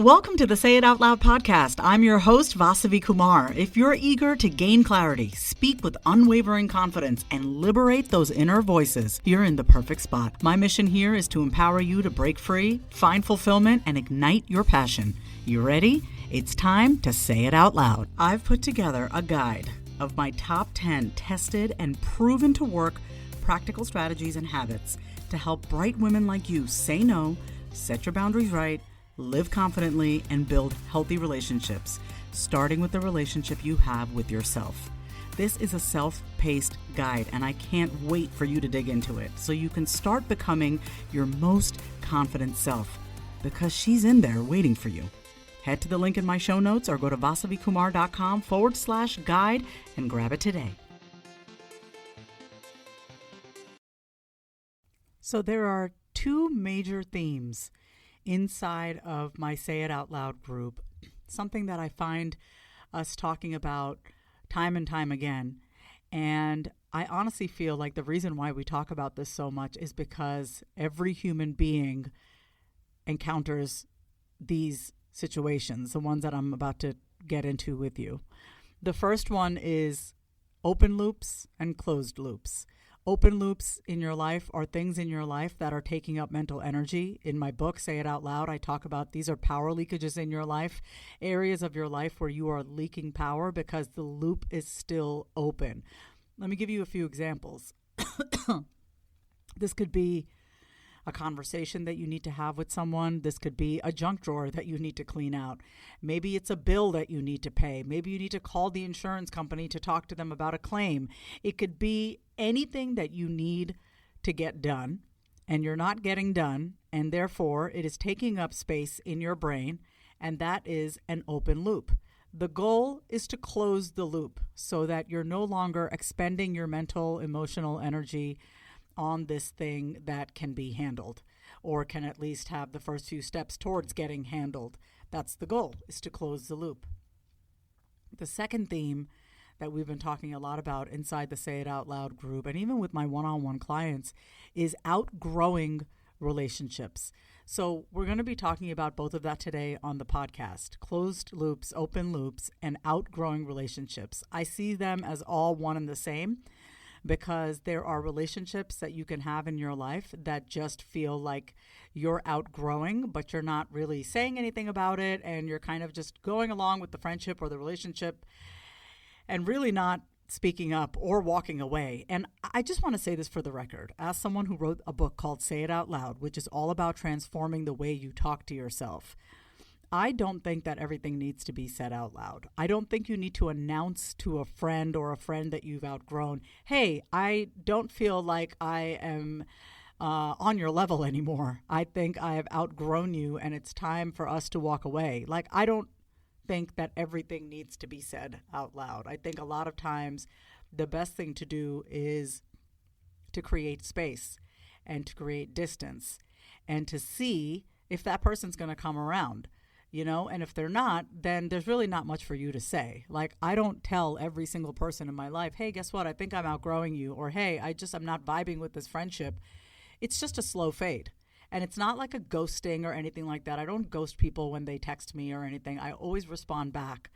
Welcome to the Say It Out Loud podcast. I'm your host, Vasavi Kumar. If you're eager to gain clarity, speak with unwavering confidence, and liberate those inner voices, you're in the perfect spot. My mission here is to empower you to break free, find fulfillment, and ignite your passion. You ready? It's time to say it out loud. I've put together a guide of my top 10 tested and proven to work practical strategies and habits to help bright women like you say no, set your boundaries right, live confidently, and build healthy relationships, starting with the relationship you have with yourself. This is a self-paced guide, and I can't wait for you to dig into it so you can start becoming your most confident self, because she's in there waiting for you. Head to the link in my show notes or go to vasavikumar.com/guide and grab it today. So there are two major themes inside of my Say It Out Loud group, something that I find us talking about time and time again. And I honestly feel like the reason why we talk about this so much is because every human being encounters these situations, the ones that I'm about to get into with you. The first one is open loops and closed loops. Open loops in your life are things in your life that are taking up mental energy. In my book, Say It Out Loud, I talk about these are power leakages in your life, areas of your life where you are leaking power because the loop is still open. Let me give you a few examples. This could be a conversation that you need to have with someone. This could be a junk drawer that you need to clean out. Maybe it's a bill that you need to pay. Maybe you need to call the insurance company to talk to them about a claim. It could be anything that you need to get done and you're not getting done, and therefore it is taking up space in your brain, and that is an open loop. The goal is to close the loop so that you're no longer expending your mental, emotional energy on this thing that can be handled, or can at least have the first few steps towards getting handled. That's the goal, is to close the loop. The second theme that we've been talking a lot about inside the Say It Out Loud group, and even with my one-on-one clients, is outgrowing relationships. So we're going to be talking about both of that today on the podcast: closed loops, open loops, and outgrowing relationships. I see them as all one and the same, because there are relationships that you can have in your life that just feel like you're outgrowing, but you're not really saying anything about it, and you're kind of just going along with the friendship or the relationship and really not speaking up or walking away. And I just want to say this for the record, as someone who wrote a book called Say It Out Loud, which is all about transforming the way you talk to yourself, I don't think that everything needs to be said out loud. I don't think you need to announce to a friend or a friend that you've outgrown, hey, I don't feel like I am on your level anymore. I think I have outgrown you and it's time for us to walk away. Like, I don't think that everything needs to be said out loud. I think a lot of times the best thing to do is to create space and to create distance and to see if that person's going to come around. And if they're not, then there's really not much for you to say. Like, I don't tell every single person in my life, hey, guess what? I think I'm outgrowing you. Or, hey, I'm not vibing with this friendship. It's just a slow fade. And it's not like a ghosting or anything like that. I don't ghost people when they text me or anything. I always respond back.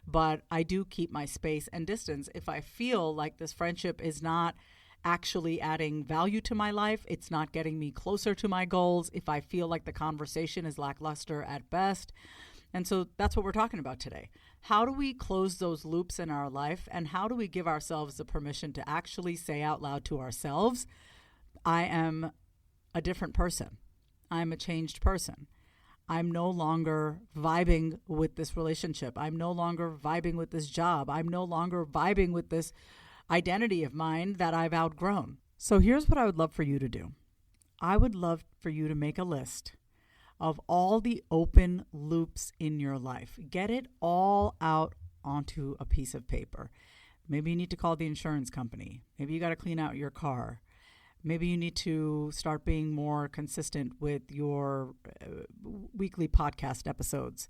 But I do keep my space and distance. If I feel like this friendship is not actually adding value to my life, it's not getting me closer to my goals, if I feel like the conversation is lackluster at best. And so that's what we're talking about today. How do we close those loops in our life, and how do we give ourselves the permission to actually say out loud to ourselves, I am a different person. I'm a changed person. I'm no longer vibing with this relationship. I'm no longer vibing with this job. I'm no longer vibing with this identity of mine that I've outgrown. So here's what I would love for you to do. I would love for you to make a list of all the open loops in your life. Get it all out onto a piece of paper. Maybe you need to call the insurance company. Maybe you got to clean out your car. Maybe you need to start being more consistent with your weekly podcast episodes.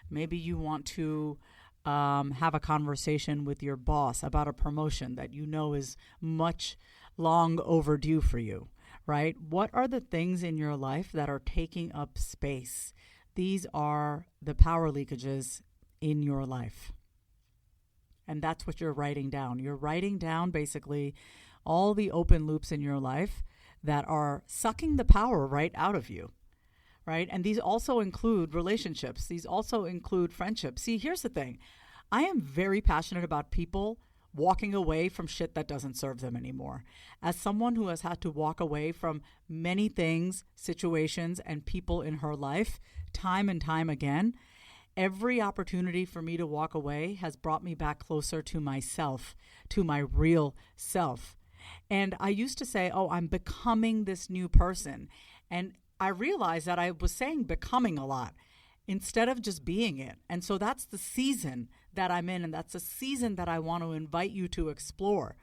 Maybe you want to have a conversation with your boss about a promotion that you know is much long overdue for you, right? What are the things in your life that are taking up space These are the power leakages in your life. And that's what you're writing down. You're writing down basically all the open loops in your life that are sucking the power right out of you, right? And these also include relationships. These also include friendships. See, here's the thing. I am very passionate about people walking away from shit that doesn't serve them anymore. As someone who has had to walk away from many things, situations, and people in her life time and time again, every opportunity for me to walk away has brought me back closer to myself, to my real self. And I used to say, oh, I'm becoming this new person. And I realized that I was saying becoming a lot instead of just being it. And so that's the season that I'm in, and that's the season that I want to invite you to explore,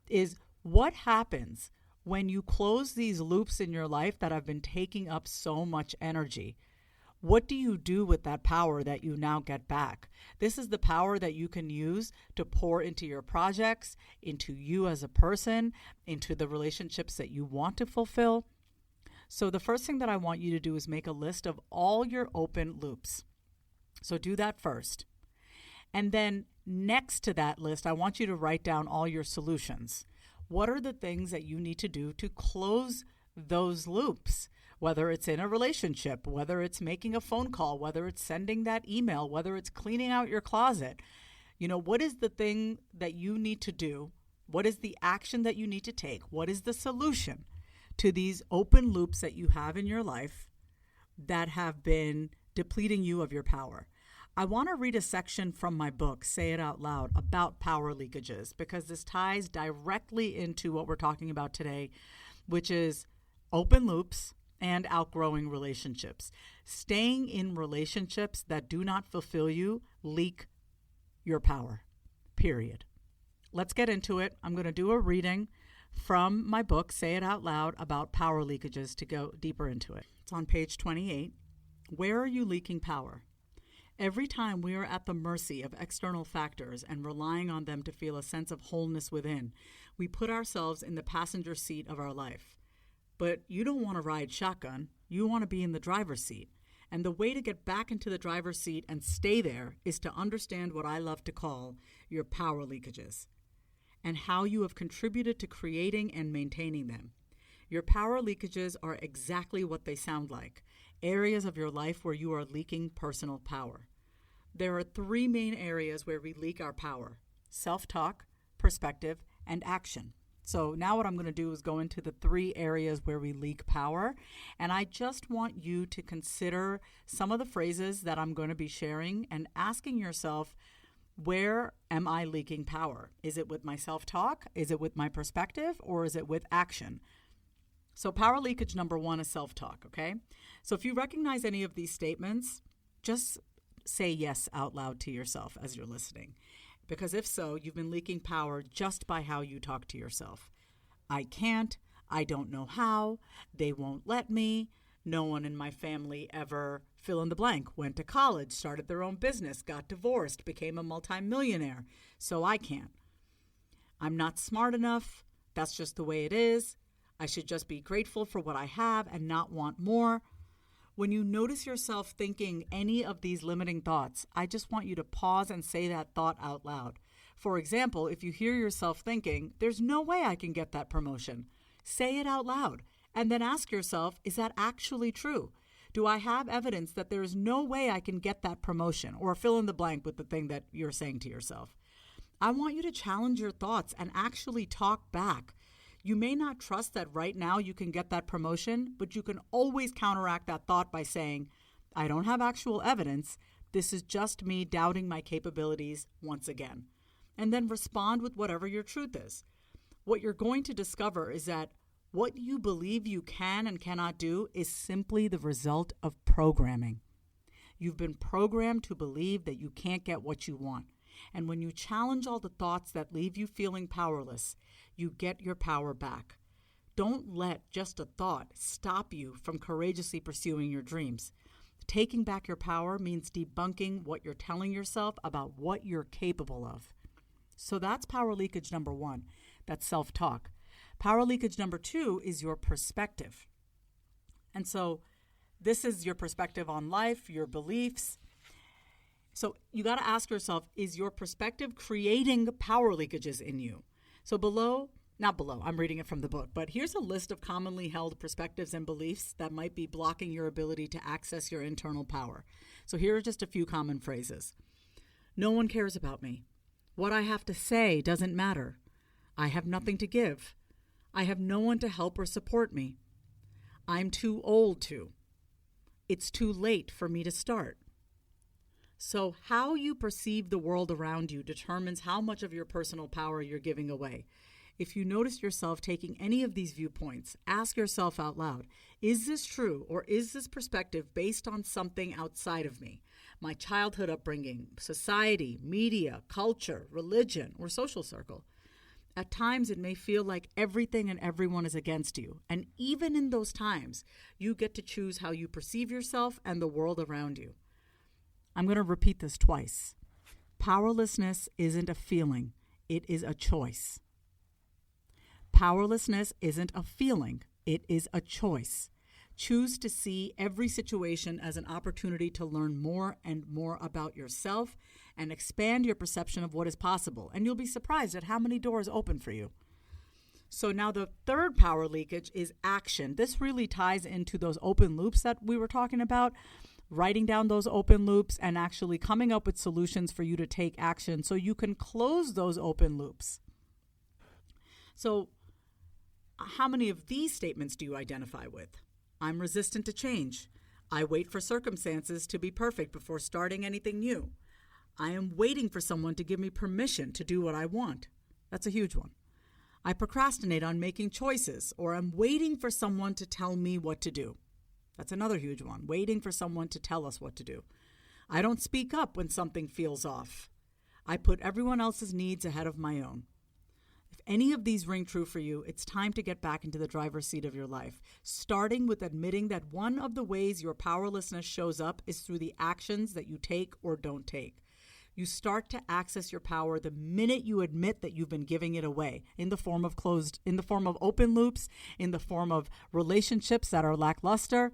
is what happens when you close these loops in your life that have been taking up so much energy. What do you do with that power that you now get back? This is the power that you can use to pour into your projects, into you as a person, into the relationships that you want to fulfill. So the first thing that I want you to do is make a list of all your open loops. So do that first. And then next to that list, I want you to write down all your solutions. What are the things that you need to do to close those loops? Whether it's in a relationship, whether it's making a phone call, whether it's sending that email, whether it's cleaning out your closet. What is the thing that you need to do? What is the action that you need to take? What is the solution to these open loops that you have in your life that have been depleting you of your power? I want to read a section from my book, Say It Out Loud, about power leakages, because this ties directly into what we're talking about today, which is open loops and outgrowing relationships. Staying in relationships that do not fulfill you leak your power, period. Let's get into it. I'm going to do a reading from my book, Say It Out Loud, about power leakages to go deeper into it. It's on page 28. Where are you leaking power? Every time we are at the mercy of external factors and relying on them to feel a sense of wholeness within, we put ourselves in the passenger seat of our life. But you don't want to ride shotgun. You want to be in the driver's seat. And the way to get back into the driver's seat and stay there is to understand what I love to call your power leakages and how you have contributed to creating and maintaining them. Your power leakages are exactly what they sound like, areas of your life where you are leaking personal power. There are three main areas where we leak our power: self-talk, perspective, and action. So now what I'm going to do is go into the three areas where we leak power. And I just want you to consider some of the phrases that I'm going to be sharing and asking yourself, where am I leaking power? Is it with my self-talk? Is it with my perspective? Or is it with action? So power leakage number one is self-talk, okay? So if you recognize any of these statements, just say yes out loud to yourself as you're listening. Because if so, you've been leaking power just by how you talk to yourself. I can't. I don't know how. They won't let me. No one in my family ever, fill in the blank, went to college, started their own business, got divorced, became a multimillionaire. So I can't. I'm not smart enough. That's just the way it is. I should just be grateful for what I have and not want more. When you notice yourself thinking any of these limiting thoughts, I just want you to pause and say that thought out loud. For example, if you hear yourself thinking, there's no way I can get that promotion, say it out loud and then ask yourself, is that actually true? Do I have evidence that there is no way I can get that promotion? Or fill in the blank with the thing that you're saying to yourself. I want you to challenge your thoughts and actually talk back. You may not trust that right now you can get that promotion, but you can always counteract that thought by saying, I don't have actual evidence. This is just me doubting my capabilities once again. And then respond with whatever your truth is. What you're going to discover is that what you believe you can and cannot do is simply the result of programming. You've been programmed to believe that you can't get what you want. And when you challenge all the thoughts that leave you feeling powerless, you get your power back. Don't let just a thought stop you from courageously pursuing your dreams. Taking back your power means debunking what you're telling yourself about what you're capable of. So that's power leakage number one. That's self-talk. Power leakage number two is your perspective. And so This is your perspective on life, your beliefs. So you got to ask yourself, is your perspective creating power leakages in you? So not below, I'm reading it from the book, but here's a list of commonly held perspectives and beliefs that might be blocking your ability to access your internal power. So here are just a few common phrases. No one cares about me. What I have to say doesn't matter. I have nothing to give. I have no one to help or support me. I'm too old to. It's too late for me to start. So how you perceive the world around you determines how much of your personal power you're giving away. If you notice yourself taking any of these viewpoints, ask yourself out loud, is this true, or is this perspective based on something outside of me? My childhood upbringing, society, media, culture, religion, or social circle. At times, it may feel like everything and everyone is against you. And even in those times, you get to choose how you perceive yourself and the world around you. I'm going to repeat this twice. Powerlessness isn't a feeling. It is a choice. Powerlessness isn't a feeling. It is a choice. Choose to see every situation as an opportunity to learn more and more about yourself and expand your perception of what is possible. And you'll be surprised at how many doors open for you. So now the third power leakage is action. This really ties into those open loops that we were talking about. Writing down those open loops and actually coming up with solutions for you to take action so you can close those open loops. So how many of these statements do you identify with? I'm resistant to change. I wait for circumstances to be perfect before starting anything new. I am waiting for someone to give me permission to do what I want. That's a huge one. I procrastinate on making choices, or I'm waiting for someone to tell me what to do. That's another huge one, waiting for someone to tell us what to do. I don't speak up when something feels off. I put everyone else's needs ahead of my own. If any of these ring true for you, it's time to get back into the driver's seat of your life, starting with admitting that one of the ways your powerlessness shows up is through the actions that you take or don't take. You start to access your power the minute you admit that you've been giving it away in the form of open loops, in the form of relationships that are lackluster.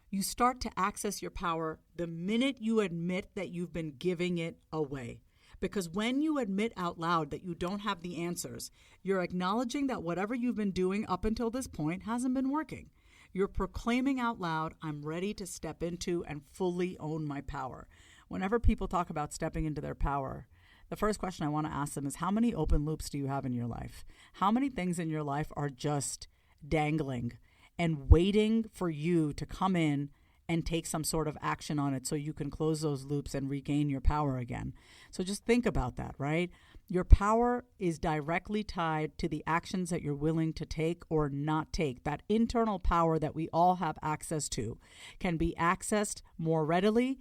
You start to access your power the minute you admit that you've been giving it away. Because when you admit out loud that you don't have the answers, you're acknowledging that whatever you've been doing up until this point hasn't been working. You're proclaiming out loud, I'm ready to step into and fully own my power. Whenever people talk about stepping into their power, the first question I want to ask them is, how many open loops do you have in your life? How many things in your life are just dangling and waiting for you to come in and take some sort of action on it so you can close those loops and regain your power again? So just think about that, right? Your power is directly tied to the actions that you're willing to take or not take. That internal power that we all have access to can be accessed more readily,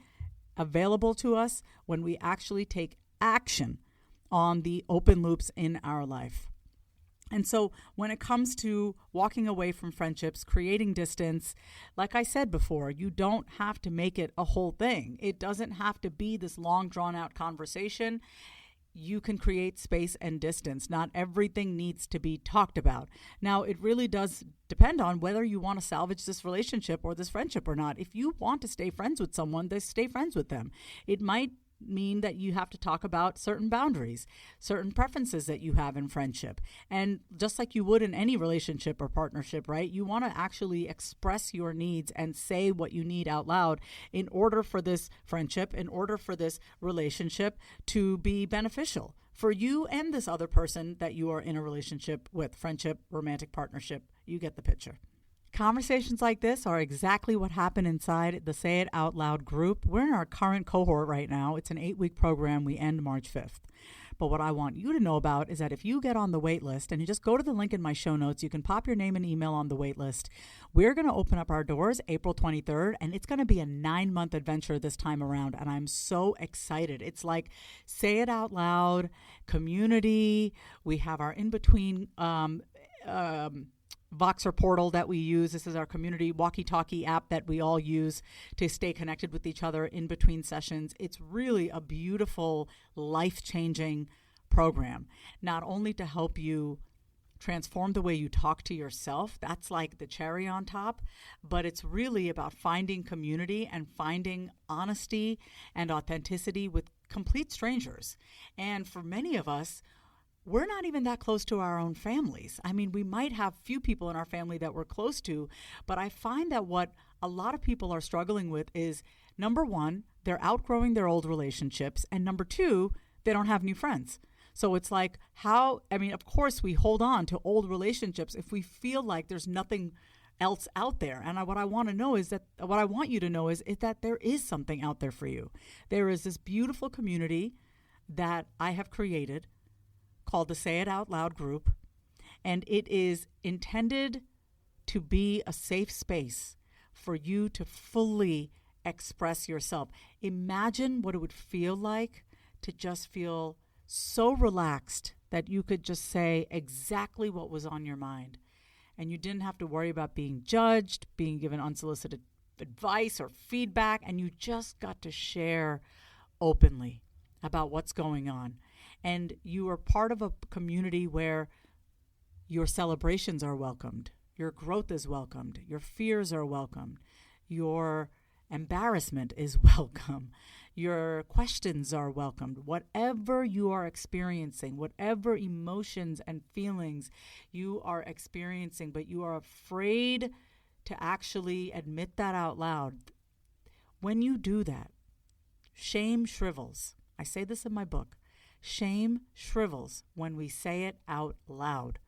available to us when we actually take action on the open loops in our life. And so when it comes to walking away from friendships, creating distance, like I said before, you don't have to make it a whole thing. It doesn't have to be this long, drawn-out conversation. You can create space and distance. Not everything needs to be talked about. Now, it really does depend on whether you want to salvage this relationship or this friendship or not. If you want to stay friends with someone, then stay friends with them. It might mean that you have to talk about certain boundaries, certain preferences that you have in friendship. And just like you would in any relationship or partnership, right? You want to actually express your needs and say what you need out loud in order for this friendship, in order for this relationship to be beneficial for you and this other person that you are in a relationship with, friendship, romantic partnership. You get the picture. Conversations like this are exactly what happened inside the Say It Out Loud group. We're in our current cohort right now. It's an 8-week program. We end March 5th. But what I want you to know about is that if you get on the wait list and you just go to the link in my show notes, you can pop your name and email on the wait list. We're going to open up our doors April 23rd, and it's going to be a 9-month adventure this time around. And I'm so excited. It's like Say It Out Loud, community. We have our in-between Voxer portal that we use. This is our community walkie-talkie app that we all use to stay connected with each other in between sessions. It's really a beautiful, life-changing program, not only to help you transform the way you talk to yourself. That's like the cherry on top. But it's really about finding community and finding honesty and authenticity with complete strangers. And for many of us, we're not even that close to our own families. I mean, we might have few people in our family that we're close to, but I find that what a lot of people are struggling with is, number one, they're outgrowing their old relationships, and number two, they don't have new friends. So it's like of course we hold on to old relationships if we feel like there's nothing else out there. And what I want you to know is that there is something out there for you. There is this beautiful community that I have created called the Say It Out Loud group, and it is intended to be a safe space for you to fully express yourself. Imagine what it would feel like to just feel so relaxed that you could just say exactly what was on your mind, and you didn't have to worry about being judged, being given unsolicited advice or feedback, and you just got to share openly about what's going on. And you are part of a community where your celebrations are welcomed, your growth is welcomed, your fears are welcomed, your embarrassment is welcome, your questions are welcomed. Whatever you are experiencing, whatever emotions and feelings you are experiencing, but you are afraid to actually admit that out loud, when you do that, shame shrivels. I say this in my book. Shame shrivels when we say it out loud.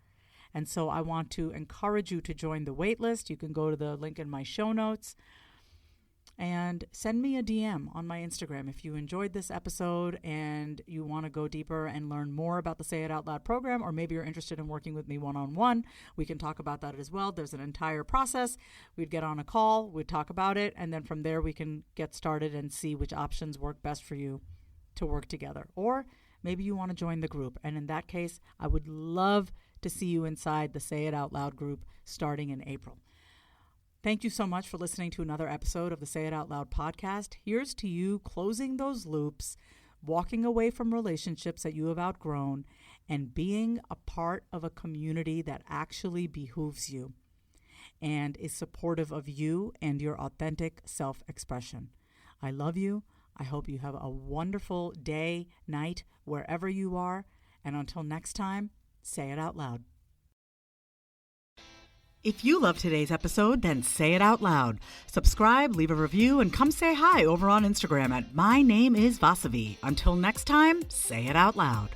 And so I want to encourage you to join the wait list. You can go to the link in my show notes and send me a DM on my Instagram if you enjoyed this episode and you want to go deeper and learn more about the Say It Out Loud program, or maybe you're interested in working with me one-on-one. We can talk about that as well. There's an entire process. We'd get on a call, we'd talk about it, and then from there we can get started and see which options work best for you to work together. Or maybe you want to join the group. And in that case, I would love to see you inside the Say It Out Loud group starting in April. Thank you so much for listening to another episode of the Say It Out Loud podcast. Here's to you closing those loops, walking away from relationships that you have outgrown, and being a part of a community that actually behooves you and is supportive of you and your authentic self-expression. I love you. I hope you have a wonderful day, night, wherever you are. And until next time, say it out loud. If you love today's episode, then say it out loud. Subscribe, leave a review, and come say hi over on Instagram at My Name is Vasavi. Until next time, say it out loud.